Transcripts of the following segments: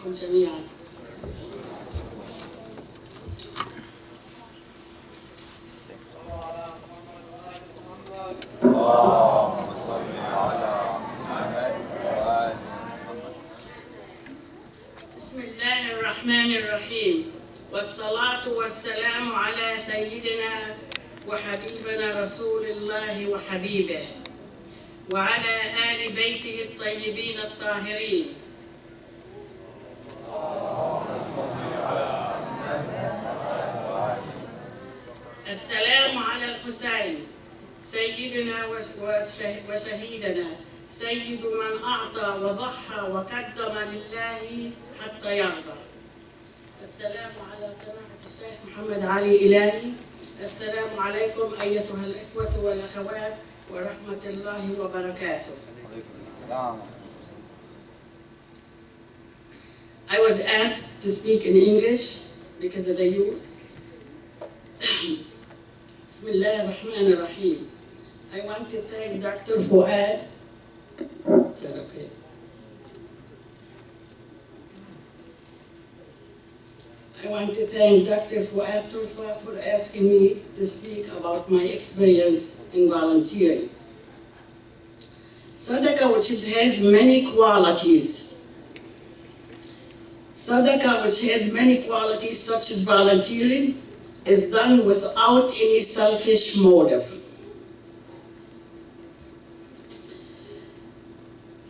لكم جميعا. بسم الله الرحمن الرحيم، والصلاة والسلام على سيدنا وحبيبنا رسول الله وحبيبه وعلى آل بيته الطيبين الطاهرين. السلام على الحسين سيدنا وشهيدنا، سيد من أعطى وضحى وقدم لله حتى يرضى. السلام على سماحة الشيخ محمد علي إلهي. السلام عليكم أيتها الإخوة والأخوات ورحمة الله وبركاته. I was asked to speak in English because of the youth. Bismillah ar-Rahman ar-Rahim. I want to thank Dr. Fuad. Is that okay? I want to thank Dr. Fuad Turfe for asking me to speak about my experience in volunteering. Sadaqah, which has many qualities. Sadaqah, which has many qualities such as volunteering, is done without any selfish motive.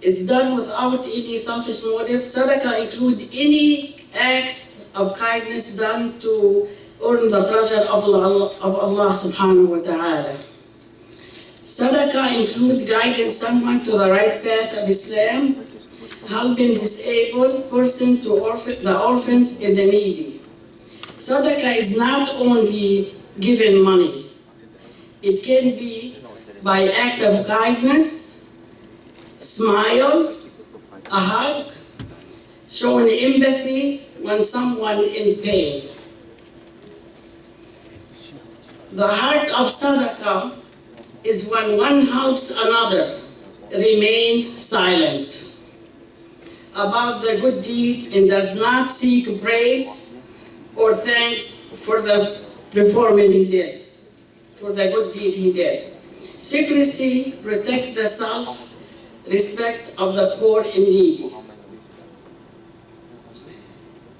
It's done without any selfish motive. Sadaqah includes any act of kindness done to earn the pleasure of Allah subhanahu wa ta'ala. Sadaqah includes guiding someone to the right path of Islam, helping disabled persons to the orphans and the needy. Sadaqah is not only giving money. It can be by act of kindness, smile, a hug, showing empathy when someone in pain. The heart of Sadaqah is when one helps another remain silent about the good deed and does not seek praise or thanks for the performance he did, for the good deed he did. Secrecy protects the self-respect of the poor and needy.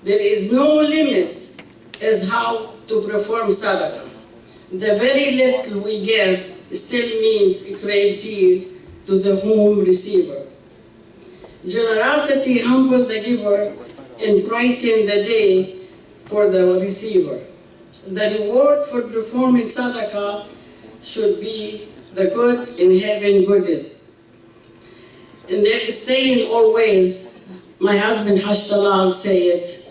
There is no limit as how to perform sadaqah. The very little we give still means a great deal to the whom receiver. Generosity humbles the giver and brightens the day for the receiver. The reward for performing sadaqah should be the good in having good. And there is saying always, my husband Hajjah say it,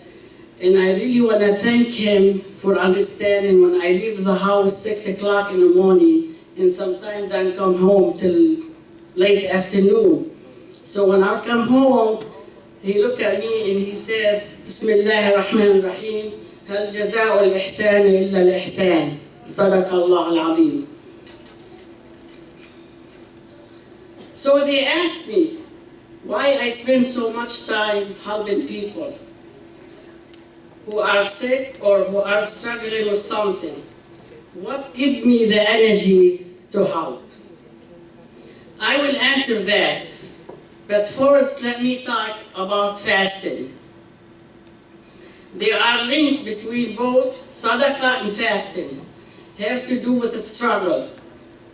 and I really want to thank him for understanding when I leave the house 6 o'clock in the morning and sometimes don't come home till late afternoon. So when I come home, he looked at me and he says, Bismillah ar-Rahman ar-Rahim, هل جزاء الإحسان إلا الإحسان صدق الله العظيم. So they asked me why I spend so much time helping people who are sick or who are struggling with something. What gives me the energy to help? I will answer that, but first let me talk about fasting. There are links between both sadaqah and fasting. They have to do with the struggle.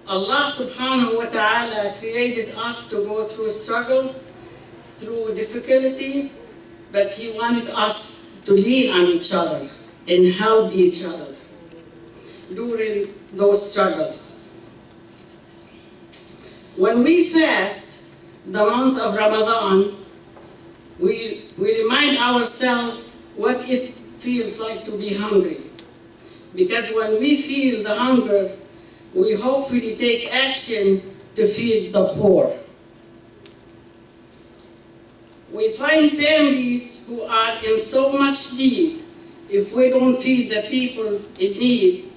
Allah subhanahu wa ta'ala created us to go through struggles, through difficulties, but He wanted us to lean on each other and help each other during those struggles. When we fast the month of Ramadan, we remind ourselves what it feels like to be hungry. Because when we feel the hunger, we hopefully take action to feed the poor. We find families who are in so much need. If we don't feed the people in need,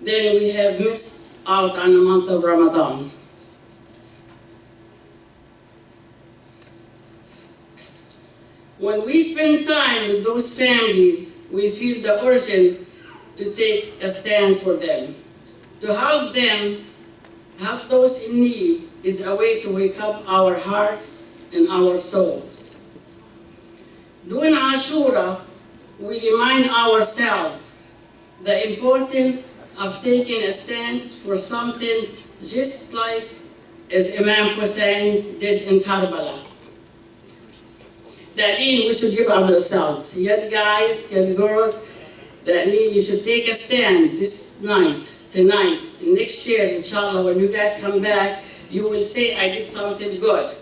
then we have missed out on the month of Ramadan. When we spend time with those families, we feel the urgent to take a stand for them. To help them, help those in need, is a way to wake up our hearts and our souls. During Ashura, we remind ourselves the importance of taking a stand for something just like as Imam Hussein did in Karbala. That means we should give ourselves. Young guys, young girls, that means you should take a stand this night, tonight, and next year, inshallah, when you guys come back, you will say, I did something good.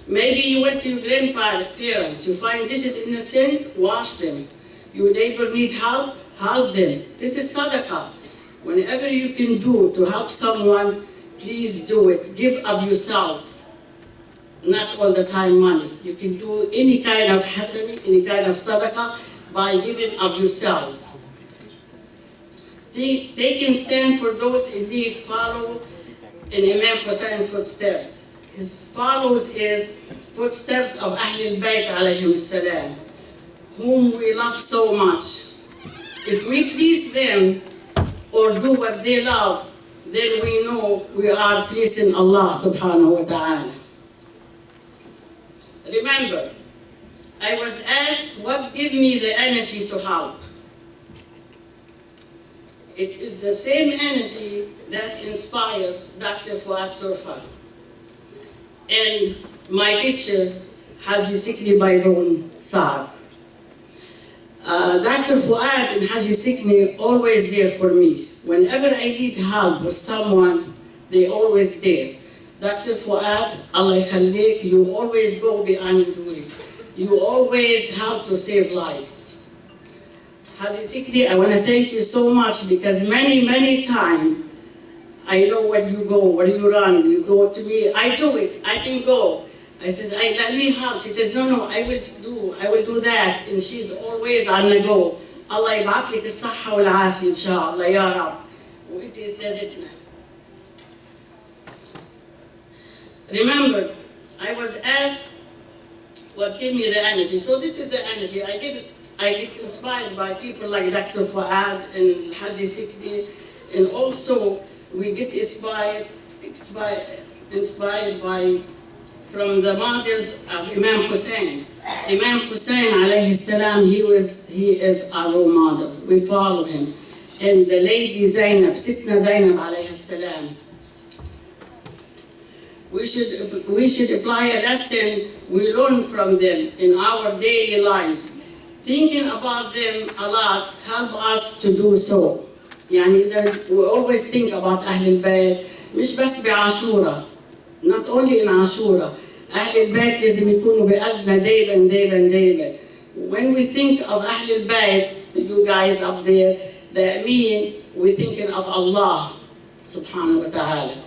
Maybe you went to your grandparents, you find dishes in the sink, wash them. Your neighbor need help them. This is sadaqah. Whenever you can do to help someone, please do it. Give of yourselves. Not all the time money. You can do any kind of hasani, any kind of sadaqah by giving of yourselves. They can stand for those in need, follow in Imam Hussein's footsteps. His follows is footsteps of Ahlul Bayt alayhim salam, whom we love so much. If we please them or do what they love, then we know we are pleasing Allah subhanahu wa ta'ala. Remember, I was asked what gave me the energy to help. It is the same energy that inspired Dr. Fuad Turfe and my teacher, Hajjah Sikni Baydon Saab. Dr. Fuad and Hajjah Sikni always there for me. Whenever I need help with someone, they always there. Dr. Fuad, Allah Khalik, you always go beyond your duty. You always help to save lives. Hajjah Sikni, I want to thank you so much because many times I know where you go, where you run, you go to me. I do it, I can go. I says, let me help. She says, no, I will do that. And she's always on the go. Allah يبعث لك الصحة والعافية إن شاء الله يا رب. وإنت استاذتنا. Remember, I was asked what gave me the energy. So this is the energy. I get inspired by people like Dr. Fuad and Hajjah Sikni, and also we get inspired by from the models of Imam Hussein. Imam Hussein alayhi salam, he is our role model. We follow him. And the lady Zainab, Sitna Zainab alayhi salam. We should apply a lesson we learn from them in our daily lives. Thinking about them a lot help us to do so. يعني we always think about أهل البيت مش بس بعاشورة. Not only in Ashura. أهل البيت لازم يكونوا بقلبنا دايما. When we think of أهل البيت, you guys up there, that mean we're thinking of Allah subhanahu wa ta'ala.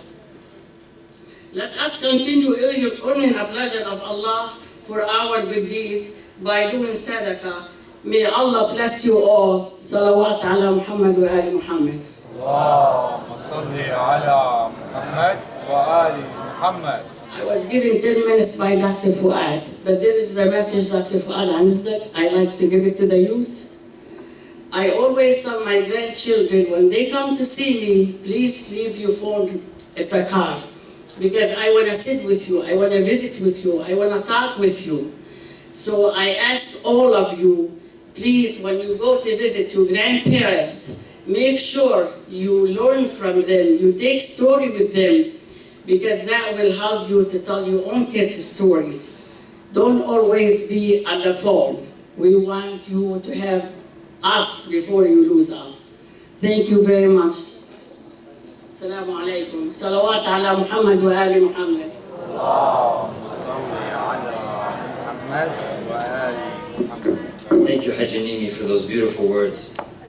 Let us continue earning a pleasure of Allah for our good deeds by doing sadaqah. May Allah bless you all. Salawat ala Muhammad wa ali Muhammad. Allahumma salli ala Muhammad wa ali Muhammad. I was given 10 minutes by Dr. Fuad, but there is a message Dr. Fuad Anzdat. I like to give it to the youth. I always tell my grandchildren when they come to see me, please leave your phone at the car. Because I want to sit with you, I want to visit with you, I want to talk with you. So I ask all of you, please, when you go to visit your grandparents, make sure you learn from them, you take story with them, because that will help you to tell your own kids stories. Don't always be on the phone. We want you to have us before you lose us. Thank you very much. Assalamu alaikum. Salawat ala Muhammad wa ali Muhammad. Thank you, Hajjah Neemat, for those beautiful words.